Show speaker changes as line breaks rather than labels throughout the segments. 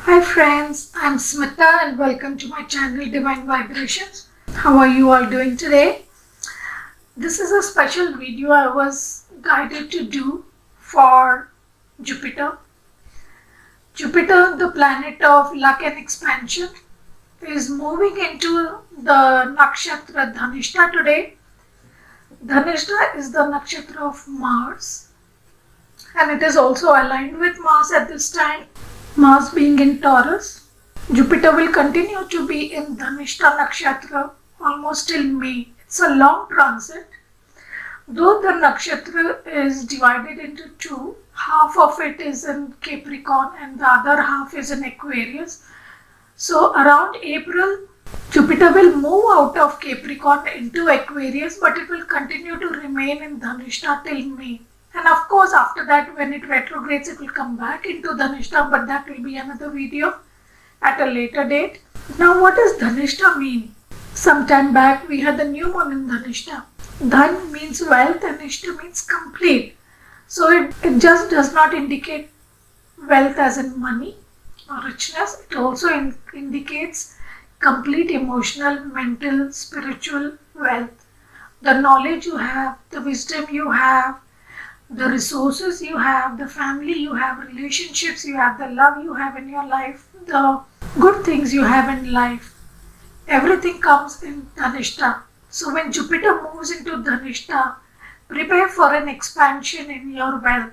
Hi friends, I'm Smita and welcome to my channel Divine Vibrations. How are you all doing today? This is a special video I was guided to do for Jupiter. Jupiter, the planet of luck and expansion, is moving into the nakshatra Dhanishta today. Dhanishta is the nakshatra of Mars and it is also aligned with Mars at this time. Mars being in Taurus, Jupiter will continue to be in Dhanishta Nakshatra almost till May. It's a long transit. Though the nakshatra is divided into two, half of it is in Capricorn and the other half is in Aquarius. So around April, Jupiter will move out of Capricorn into Aquarius, but it will continue to remain in Dhanishta till May. And of course, after that, when it retrogrades, it will come back into Dhanishta, but that will be another video at a later date. Now, what does Dhanishta mean? Some time back, we had the new moon in Dhanishta. Dhan means wealth and Ishta means complete. So, it just does not indicate wealth as in money or richness. It also indicates complete emotional, mental, spiritual wealth. The knowledge you have, the wisdom you have, the resources you have, the family you have, relationships you have, the love you have in your life, the good things you have in life, everything comes in Dhanishta. So when Jupiter moves into Dhanishta, prepare for an expansion in your wealth,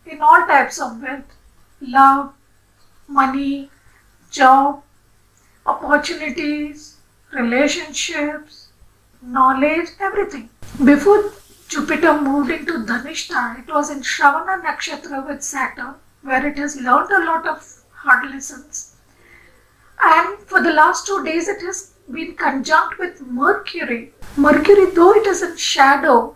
in all types of wealth, love, money, job, opportunities, relationships, knowledge, everything. Before Jupiter moved into Dhanishta, it was in Shravana Nakshatra with Saturn, where it has learned a lot of hard lessons. And for the last 2 days, it has been conjunct with Mercury. Mercury, though it is in shadow,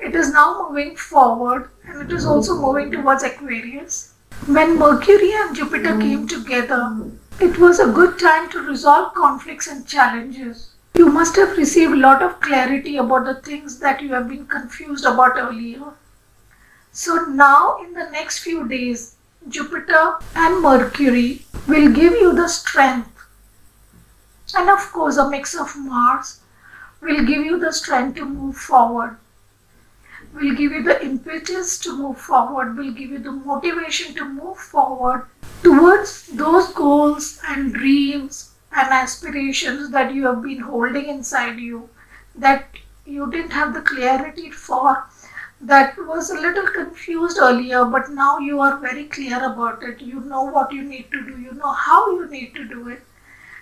it is now moving forward and it is also moving towards Aquarius. When Mercury and Jupiter came together, it was a good time to resolve conflicts and challenges. You must have received a lot of clarity about the things that you have been confused about earlier. So now in the next few days, Jupiter and Mercury will give you the strength. And of course a mix of Mars will give you the strength to move forward. Will give you the impetus to move forward, will give you the motivation to move forward towards those goals and dreams and aspirations that you have been holding inside you, that you didn't have the clarity for, that was a little confused earlier, but now you are very clear about it. You know what you need to do, you know how you need to do it,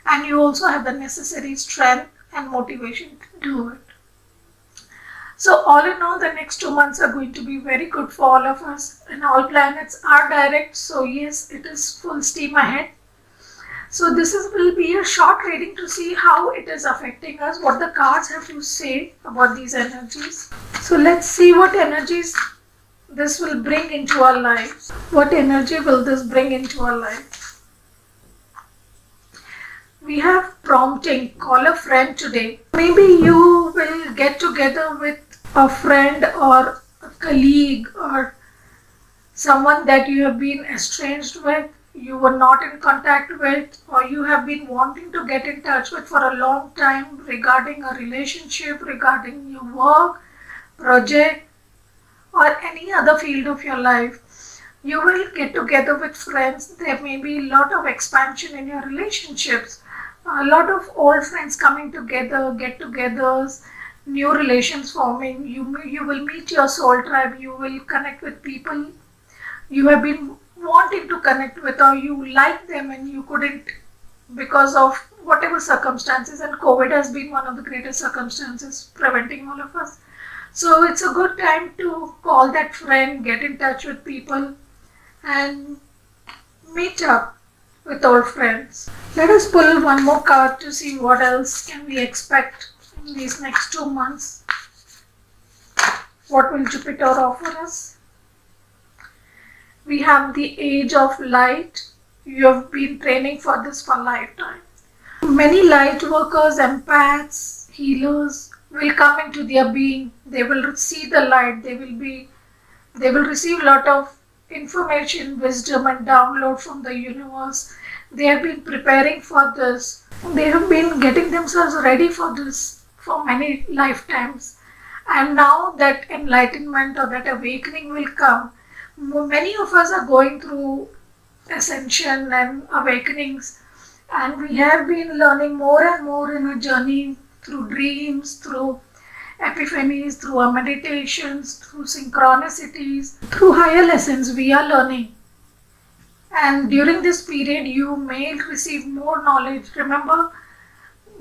and you also have the necessary strength and motivation to do it. So all in all, the next 2 months are going to be very good for all of us, and all planets are direct, so yes, it is full steam ahead. So will be a short reading to see how it is affecting us, what the cards have to say about these energies. So let's see what energies this will bring into our lives. What energy will this bring into our lives? We have prompting, call a friend today. Maybe you will get together with a friend or a colleague or someone that you have been estranged with, you were not in contact with, or you have been wanting to get in touch with for a long time regarding a relationship, regarding your work, project, or any other field of your life. You will get together with friends. There may be a lot of expansion in your relationships, a lot of old friends coming together, get-togethers, new relations forming. You will meet your soul tribe. You will connect with people you have been wanting to connect with, or you like them and you couldn't because of whatever circumstances, and COVID has been one of the greatest circumstances preventing all of us. So it's a good time to call that friend, get in touch with people and meet up with old friends. Let us pull one more card to see what else can we expect in these next 2 months. What will Jupiter offer us? We have the Age of Light. You have been training for this for a lifetime. Many light workers, empaths, healers will come into their being. They will see the light. They will receive a lot of information, wisdom, and download from the universe. They have been preparing for this. They have been getting themselves ready for this for many lifetimes. And now that enlightenment or that awakening will come. Many of us are going through ascension and awakenings, and we have been learning more and more in our journey through dreams, through epiphanies, through our meditations, through synchronicities, through higher lessons we are learning. And during this period, you may receive more knowledge. Remember,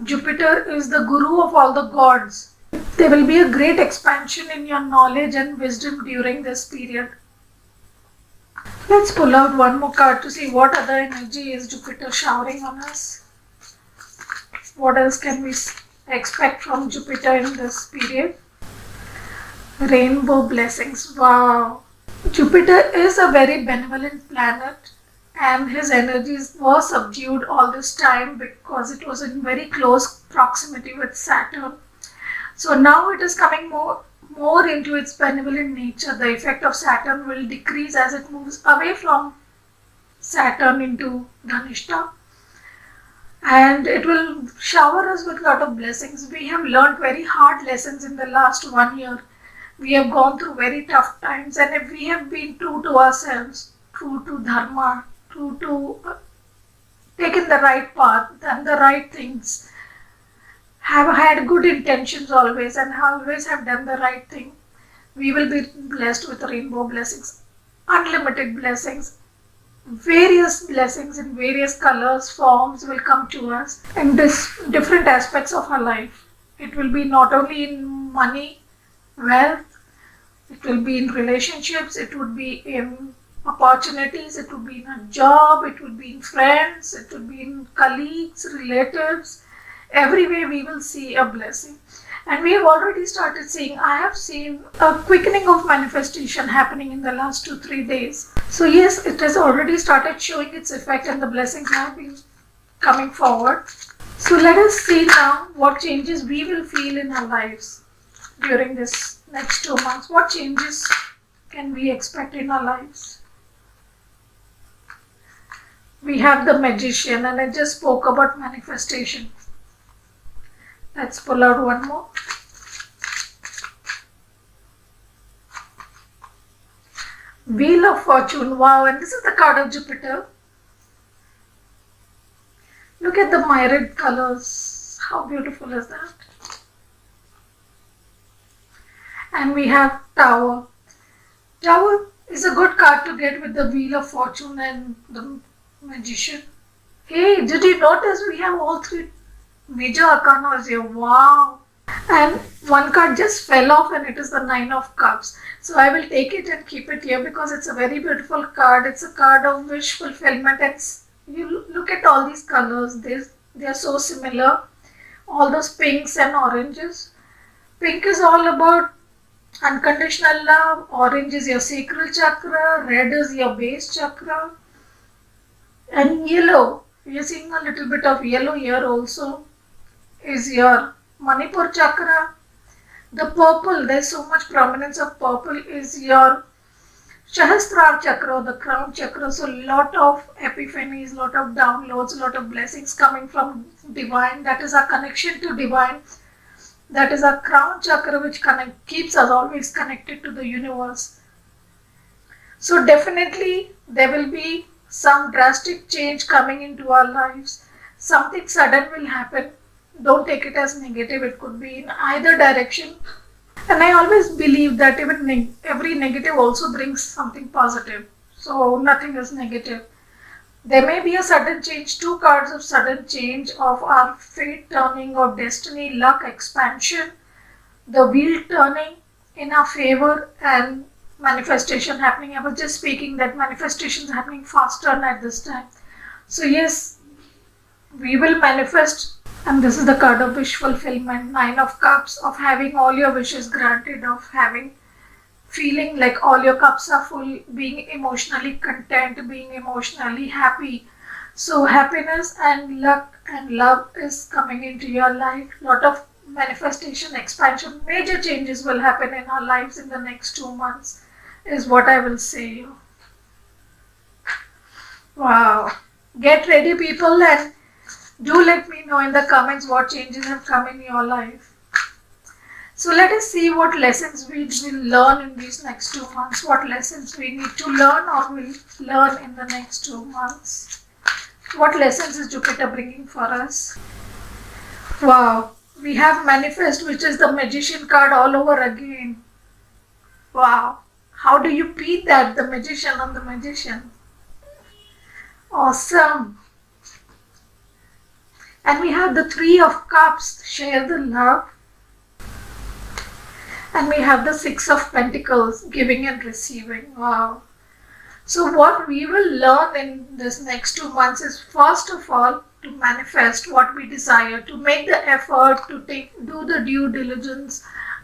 Jupiter is the guru of all the gods. There will be a great expansion in your knowledge and wisdom during this period. Let's pull out one more card to see what other energy is Jupiter showering on us. What else can we expect from Jupiter in this period? Rainbow blessings. Wow. Jupiter is a very benevolent planet, and his energies were subdued all this time because it was in very close proximity with Saturn. So now it is coming more into its benevolent nature. The effect of Saturn will decrease as it moves away from Saturn into Dhanishta, and it will shower us with a lot of blessings. We have learned very hard lessons in the last 1 year. We have gone through very tough times, and if we have been true to ourselves, true to Dharma, true to taken the right path, done the right things, have had good intentions always, and always have done the right thing, we will be blessed with rainbow blessings, unlimited blessings. Various blessings in various colors, forms will come to us in different aspects of our life. It will be not only in money, wealth, it will be in relationships, it would be in opportunities, it would be in a job, it would be in friends, it would be in colleagues, relatives. Every way we will see a blessing. And we have already started seeing, I have seen a quickening of manifestation happening in the last 2-3 days. So yes, it has already started showing its effect, and the blessings have been coming forward. So let us see now what changes we will feel in our lives during this next 2 months. What changes can we expect in our lives? We have the Magician, and I just spoke about manifestation. Let's pull out one more. Wheel of Fortune. Wow, and this is the card of Jupiter. Look at the myriad colors. How beautiful is that? And we have Tower. Tower is a good card to get with the Wheel of Fortune and the Magician. Hey, did you notice we have all three major arcanas here? Wow. And one card just fell off, and it is the Nine of Cups. So I will take it and keep it here because it's a very beautiful card. It's a card of wish fulfillment, and you look at all these colors. They are so similar. All those pinks and oranges. Pink is all about unconditional love. Orange is your sacral chakra. Red is your base chakra. And yellow, we are seeing a little bit of yellow here also, is your Manipur chakra. The purple, there's so much prominence of purple, is your Sahasrara chakra, the crown chakra. So lot of epiphanies, lot of downloads, lot of blessings coming from divine. That is our connection to divine. That is our crown chakra, which keeps us always connected to the universe. So definitely there will be some drastic change coming into our lives. Something sudden will happen. Don't take it as negative. It could be in either direction. And I always believe that even every negative also brings something positive. So nothing is negative. There may be a sudden change, 2 cards of sudden change of our fate turning or destiny, luck, expansion, the wheel turning in our favor, and manifestation happening. I was just speaking that manifestation is happening faster at this time. So yes, we will manifest, and this is the card of wish fulfillment, 9 of Cups, of having all your wishes granted, of feeling like all your cups are full, being emotionally content, being emotionally happy. So happiness and luck and love is coming into your life. Lot of manifestation, expansion, major changes will happen in our lives in the next 2 months, is what I will say. Wow. Get ready, people, and do let me know in the comments what changes have come in your life. So let us see what lessons we will learn in these next 2 months. What lessons we need to learn or will learn in the next 2 months. What lessons is Jupiter bringing for us? Wow. We have Manifest, which is the Magician card all over again. Wow. How do you beat that? The Magician on the Magician. Awesome. And we have the Three of Cups, share the love. And we have the Six of Pentacles, giving and receiving. Wow. So what we will learn in this next 2 months is, first of all, to manifest what we desire, to make the effort, to do the due diligence,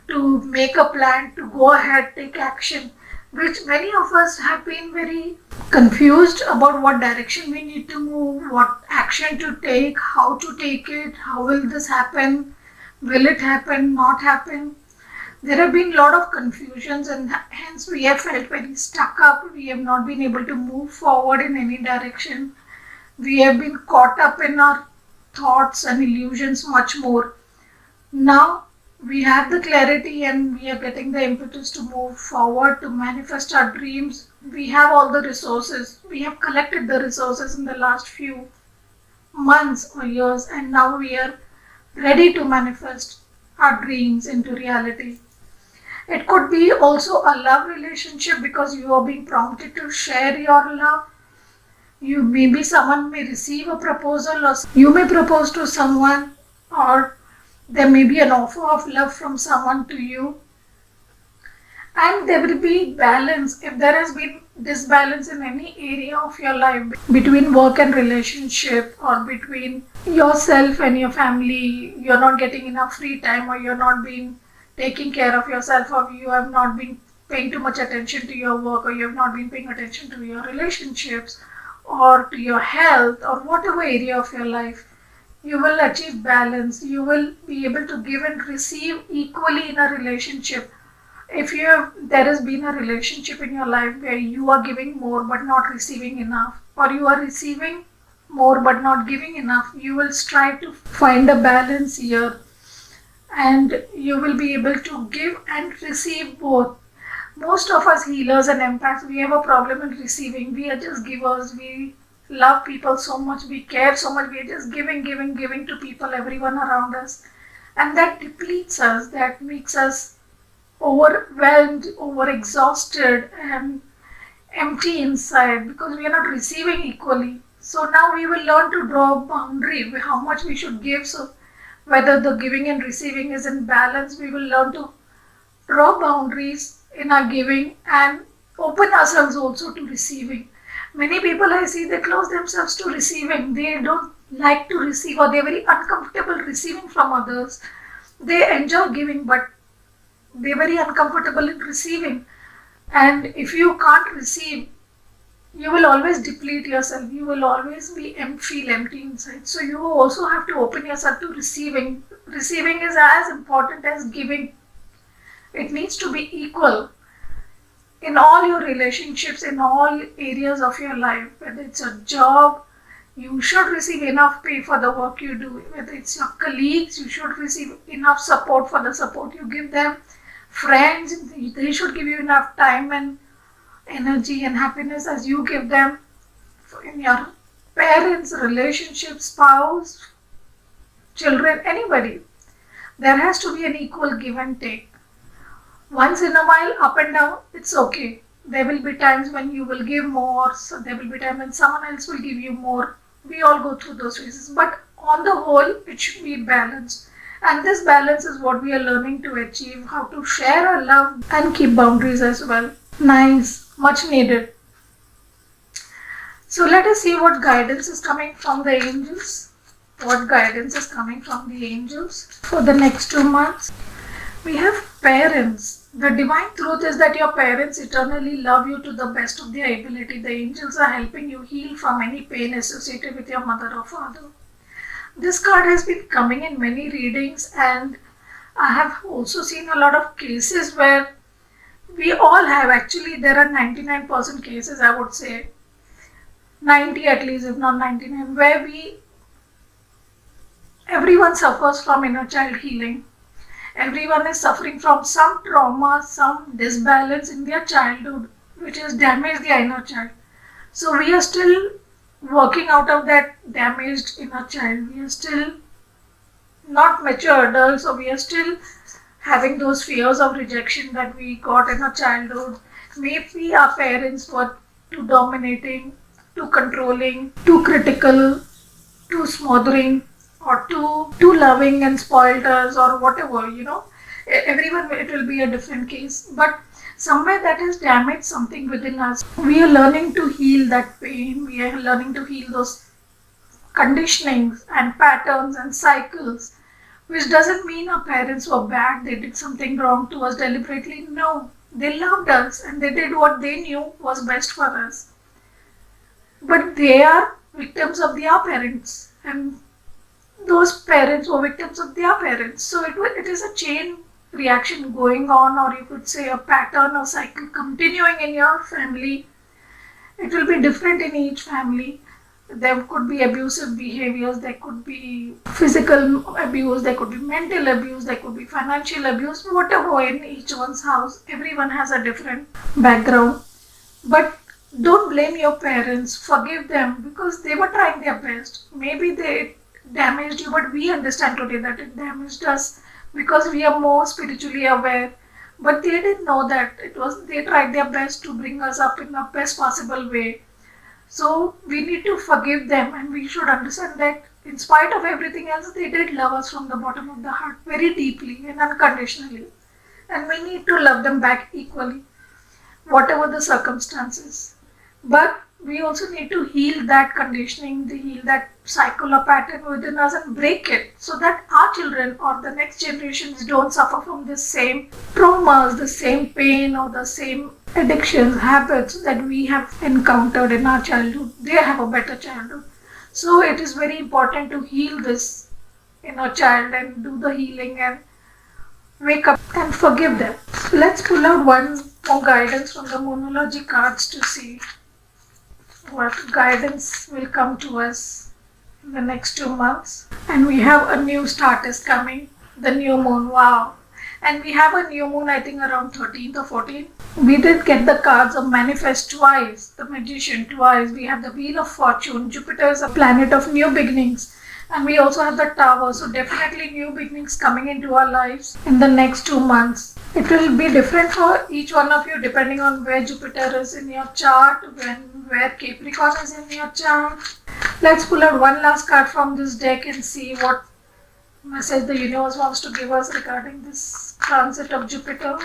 to make a plan, to go ahead, take action, which many of us have been very confused about what direction we need to move, what action to take, how to take it, how will this happen, will it happen, not happen. There have been a lot of confusions, and hence we have felt very stuck up. We have not been able to move forward in any direction. We have been caught up in our thoughts and illusions much more. Now we have the clarity and we are getting the impetus to move forward, to manifest our dreams. We have all the resources. We have collected the resources in the last few months or years, and now we are ready to manifest our dreams into reality. It could be also a love relationship because you are being prompted to share your love. You maybe someone may receive a proposal, or you may propose to someone, or there may be an offer of love from someone to you. And there will be balance. If there has been disbalance in any area of your life, between work and relationship, or between yourself and your family, you're not getting enough free time, or you're not being taking care of yourself, or you have not been paying too much attention to your work, or you have not been paying attention to your relationships or to your health, or whatever area of your life, you will achieve balance. You will be able to give and receive equally in a relationship. If there has been a relationship in your life where you are giving more but not receiving enough, or you are receiving more but not giving enough, you will strive to find a balance here, and you will be able to give and receive both. Most of us healers and empaths, we have a problem in receiving. We are just givers. We love people so much. We care so much. We are just giving, giving, giving to people, everyone around us. And that depletes us. That makes us overwhelmed, overexhausted, and empty inside because we are not receiving equally. So now we will learn to draw a boundary how much we should give. So whether the giving and receiving is in balance, we will learn to draw boundaries in our giving and open ourselves also to receiving. Many people I see, they close themselves to receiving. They don't like to receive, or they're very uncomfortable receiving from others. They enjoy giving, but they're very uncomfortable in receiving. And if you can't receive, you will always deplete yourself. You will always feel empty inside. So you also have to open yourself to receiving. Receiving is as important as giving. It needs to be equal in all your relationships, in all areas of your life. Whether it's a job, you should receive enough pay for the work you do. Whether it's your colleagues, you should receive enough support for the support you give them. Friends, they should give you enough time and energy and happiness as you give them. In your parents, relationship, spouse, children, anybody, there has to be an equal give and take. Once in a while, up and down, it's okay. There will be times when you will give more, so there will be times when someone else will give you more. We all go through those phases, but on the whole, it should be balanced. And this balance is what we are learning to achieve, how to share our love and keep boundaries as well. Nice, much needed. So let us see what guidance is coming from the angels. What guidance is coming from the angels for the next 2 months. We have parents. The divine truth is that your parents eternally love you to the best of their ability. The angels are helping you heal from any pain associated with your mother or father. This card has been coming in many readings, and I have also seen a lot of cases where we all have, actually there are 99% cases I would say, 90 at least, if not 99, where everyone suffers from inner child healing. Everyone is suffering from some trauma, some disbalance in their childhood, which has damaged their inner child. So we are still working out of that damaged inner child. We are still not mature adults, so we are still having those fears of rejection that we got in our childhood. Maybe our parents were too dominating, too controlling, too critical, too smothering, or too loving and spoiled us, or whatever. Everyone, it will be a different case, but somewhere that has damaged something within us. We are learning to heal that pain. We are learning to heal those conditionings and patterns and cycles, which doesn't mean our parents were bad, they did something wrong to us deliberately. No, they loved us and they did what they knew was best for us. But they are victims of their parents, and those parents were victims of their parents. So it is a chain reaction going on, or you could say a pattern or cycle continuing in your family. It will be different in each family. There could be abusive behaviors, there could be physical abuse, there could be mental abuse, there could be financial abuse, whatever in each one's house. Everyone has a different background. But don't blame your parents, forgive them, because they were trying their best. Maybe they damaged you, but we understand today that it damaged us because we are more spiritually aware. But they didn't know that they tried their best to bring us up in the best possible way. So we need to forgive them, and we should understand that in spite of everything else, they did love us from the bottom of the heart, very deeply and unconditionally. And we need to love them back equally, whatever the circumstances. But we also need to heal that conditioning, heal that cycle or pattern within us and break it, so that our children or the next generations don't suffer from the same traumas, the same pain, or the same addictions, habits that we have encountered in our childhood. They have a better childhood. So it is very important to heal this inner child and do the healing and wake up and forgive them. So let's pull out one more guidance from the Moonology cards to see what guidance will come to us in the next 2 months. And we have a new start is coming, the new moon. Wow. And we have a new moon, I think around 13th or 14th. We did get the cards of Manifest twice, the Magician twice. We have the Wheel of Fortune. Jupiter is a planet of new beginnings. And we also have the Tower. So definitely new beginnings coming into our lives in the next 2 months. It will be different for each one of you depending on where Jupiter is in your chart, where Capricorn is in your chart. Let's pull out one last card from this deck and see what message the universe wants to give us regarding this transit of Jupiter.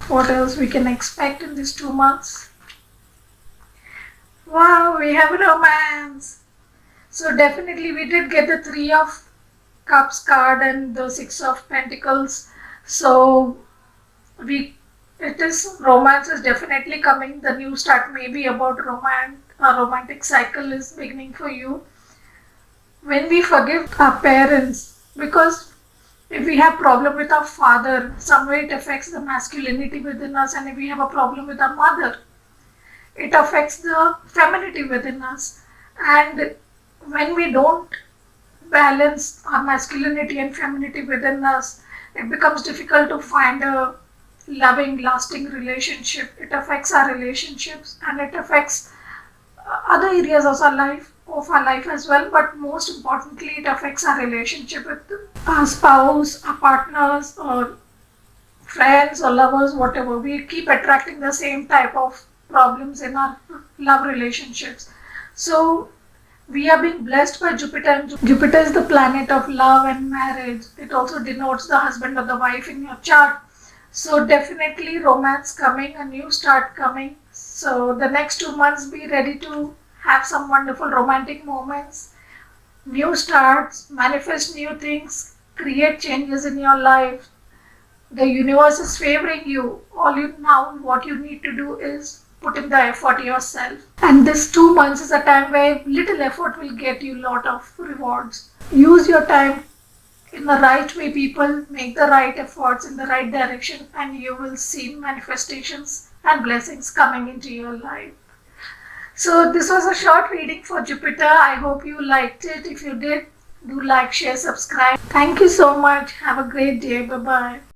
What else we can expect in these 2 months. Wow, we have romance. So definitely we did get the 3 of Cups card and the 6 of Pentacles. So romance is definitely coming. The new start may be about romance. A romantic cycle is beginning for you. When we forgive our parents, because if we have problem with our father, somewhere it affects the masculinity within us, and if we have a problem with our mother, it affects the femininity within us. And when we don't balance our masculinity and femininity within us, it becomes difficult to find a loving, lasting relationship. It affects our relationships and it affects other areas of our life as well. But most importantly, it affects our relationship with our spouse, our partners, or friends or lovers, whatever. We keep attracting the same type of problems in our love relationships. So we are being blessed by Jupiter, and Jupiter is the planet of love and marriage. It also denotes the husband or the wife in your chart. So definitely romance coming, a new start coming. So the next 2 months, be ready to have some wonderful romantic moments, new starts, manifest new things, create changes in your life. The universe is favoring you. What you need to do is put in the effort yourself. And this 2 months is a time where little effort will get you a lot of rewards. Use your time in the right way, people. Make the right efforts in the right direction, and you will see manifestations and blessings coming into your life. So this was a short reading for Jupiter. I hope you liked it. If you did, do like, share, subscribe. Thank you so much. Have a great day. Bye bye.